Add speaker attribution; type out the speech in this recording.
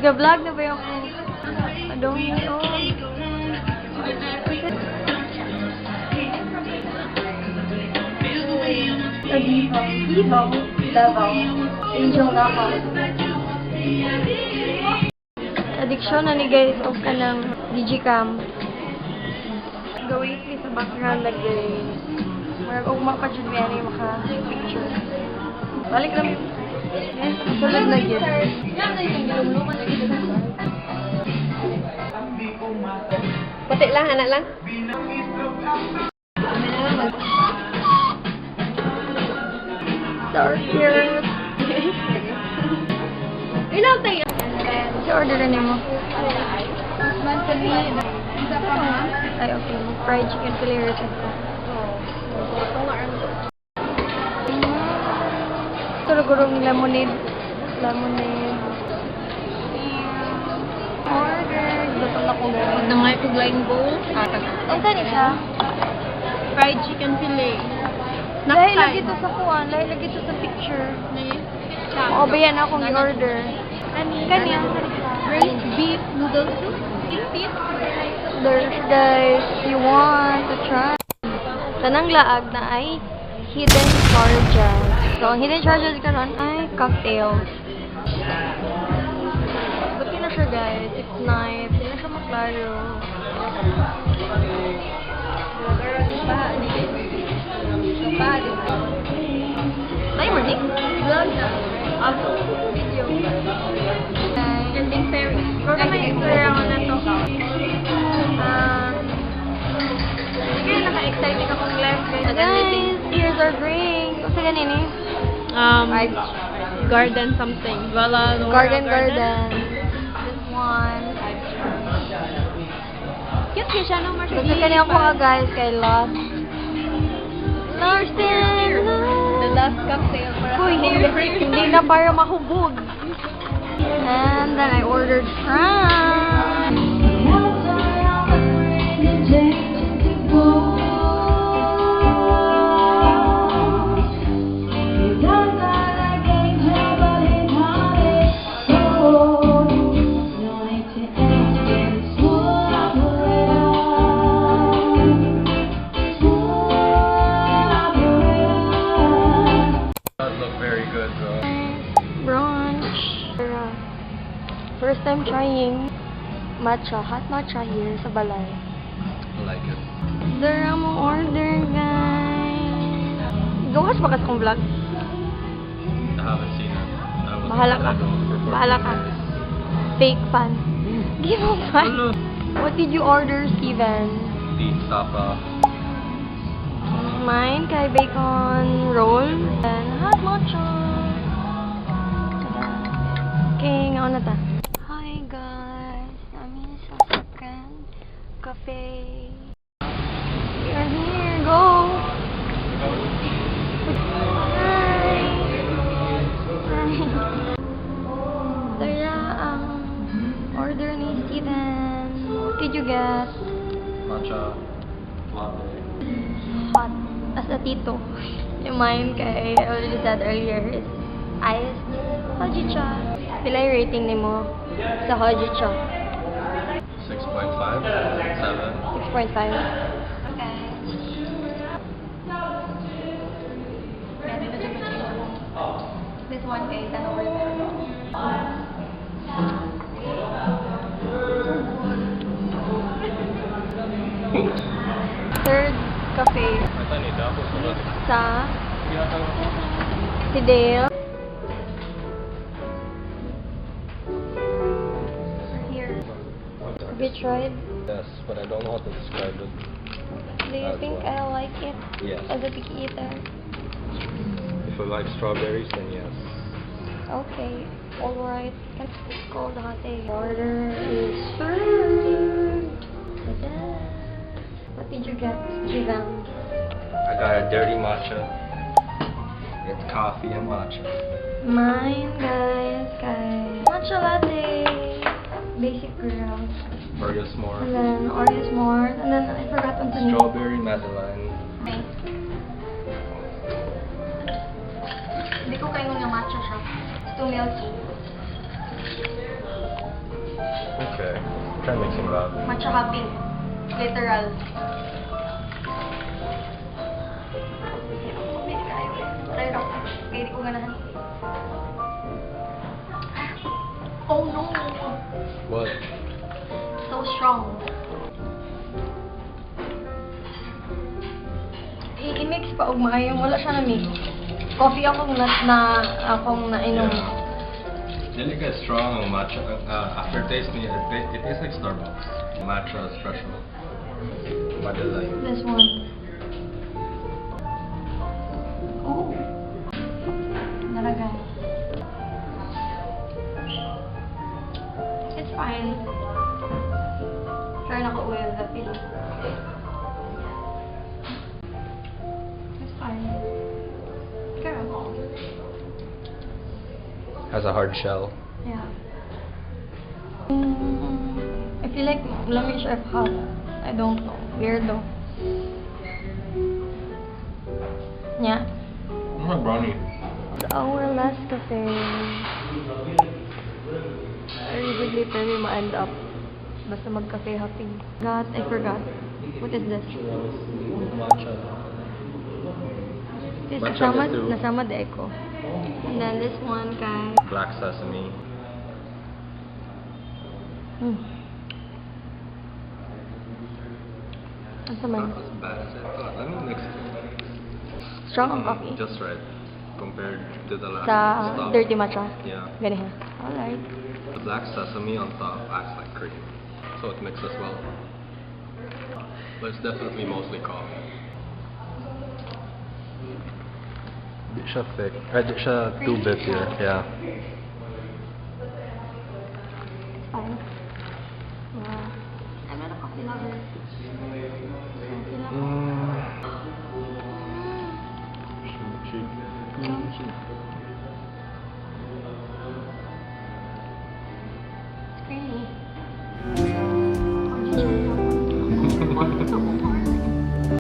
Speaker 1: Nag-vlog na ba yung adong oh. Ibaw. Davao. Angel na ako. Addiction na ni guys o ka ng digicam. Gawin ni sa background lagi. Marag ugma pa dyan may ano maka-picture. Balik lang yun. Yes, sulod na yun.
Speaker 2: Puti lang, anak lang.
Speaker 1: So cute.
Speaker 2: Ilaw tayo.
Speaker 1: I-order na mo.
Speaker 2: Man sa ni, isa pa ma.
Speaker 1: Ay, okay. Fried chicken fillet resin ko.
Speaker 2: Ito nga ang
Speaker 1: Turugurong lemonade. Lemonade. Order. Gusto na ko gawin.
Speaker 2: Ito nga yung line bowl.
Speaker 1: Ang saan siya?
Speaker 2: Fried chicken fillet.
Speaker 1: Dahil lagi ito sa kuwan. Dahil lagi ito sa picture. O, ba yan akong i-order. Kanya.
Speaker 2: Braised beef noodle soup. Beef.
Speaker 1: There's guys, you want to try. Tanang laag na ay hidden charges. So, ang hidden charges karon ay cocktails. Buti na siya guys. It's nice. Hindi na siya maklaro. Timer, Nick?
Speaker 2: Vlog na.
Speaker 1: Video.
Speaker 2: Ending fairy.
Speaker 1: Huwag ka may istorya ako na to. Sige, naka-excited akong live guys. Guys, here's our drink. Kasi ganin eh.
Speaker 2: Garden something. Wala.
Speaker 1: Garden. This one.
Speaker 2: Cute siya no, Marcia.
Speaker 1: Kasi kanina ko guys kay Lost. Larsen!
Speaker 2: The last cocktail.
Speaker 1: Uy, hindi na para mahubog. And then I ordered fries. Brunch. First time trying matcha, hot matcha here sa Balay.
Speaker 3: I like it.
Speaker 1: Dara mong order, guys. Gawas ba kasi kong vlog?
Speaker 3: I haven't seen it. I was
Speaker 1: Bahala ka.
Speaker 3: I don't know, for
Speaker 1: Bahala ka.
Speaker 3: 14 days.
Speaker 1: Fake fan. Give mo fan.
Speaker 3: Hello.
Speaker 1: What did you order, Steven?
Speaker 3: Beef tapa.
Speaker 1: Mine kay bacon roll and hot matcha. Okay, nga na ta. Hi guys, namin sa second cafe. We're here, go! Hi! Tara, order ni Steven. What did you get?
Speaker 3: Matcha. Latte.
Speaker 1: Hot. As a tito. Yung mine kay, I already said earlier, is iced hojicha. Pila yung rating ni mo sa hojicha?
Speaker 3: 6.5. 7.
Speaker 1: 6.5. Okay. This one kay Tanawal. Third cafe sa si Dale. Here. Have you tried?
Speaker 3: Yes, but I don't know how to describe it.
Speaker 1: Do you think I'll like it
Speaker 3: Yes.
Speaker 1: as a picky eater?
Speaker 3: If I like strawberries, then yes.
Speaker 1: Okay, alright. It's called Hate. Order is served. Ta-da! What did you get, Steven?
Speaker 3: I got a dirty matcha. It's coffee and matcha.
Speaker 1: Mine, guys, matcha latte. Basic girl.
Speaker 3: Oreo s'more.
Speaker 1: And then Oreo s'more. And then I forgot what's the name.
Speaker 3: Strawberry Madeline.
Speaker 1: Hindi ko kayo nga matcha siya. 2 milk tea.
Speaker 3: Starbucks.
Speaker 1: Matcha happy. Literal. Try rock. Kaya di ko ganahan. Oh no!
Speaker 3: What?
Speaker 1: So strong. I-mix pa og maayo. Wala siya na mix. Coffee akong akong nainom.
Speaker 3: Really get strong matcha. After tasting it, it tastes like Starbucks. Matcha espresso. Vanilla.
Speaker 1: This one. Oh. Nalagay. It's fine. Try naka-uwi the pillow. It's fine. Caramel.
Speaker 3: Has a hard shell.
Speaker 1: Yeah. I feel like lamig siya if hot. I don't know. Weirdo. Yeah.
Speaker 3: Oh, my brownie.
Speaker 1: Our last cafe. I really literally ma-end up. Basta mag-cafe hopping. I forgot. What is this?
Speaker 3: Matcha.
Speaker 1: This
Speaker 3: Matcha
Speaker 1: nasama,
Speaker 3: Mizu.
Speaker 1: nasama de ko. And then this one kay...
Speaker 3: Black sesame.
Speaker 1: Ang sama
Speaker 3: Not as bad as I thought. Let me mix it.
Speaker 1: Strong ang coffee.
Speaker 3: Just right. Compared to the last
Speaker 1: Sa
Speaker 3: stuff.
Speaker 1: dirty matcha.
Speaker 3: Yeah.
Speaker 1: Gani ha. Alright.
Speaker 3: The black sesame on top acts like cream. So it mixes well. But it's definitely mostly coffee. Di siya thick. Di siya too bitter. Yeah.
Speaker 1: Fine. Wow. I'm not a coffee lover. Coffee lover.
Speaker 3: Cheap.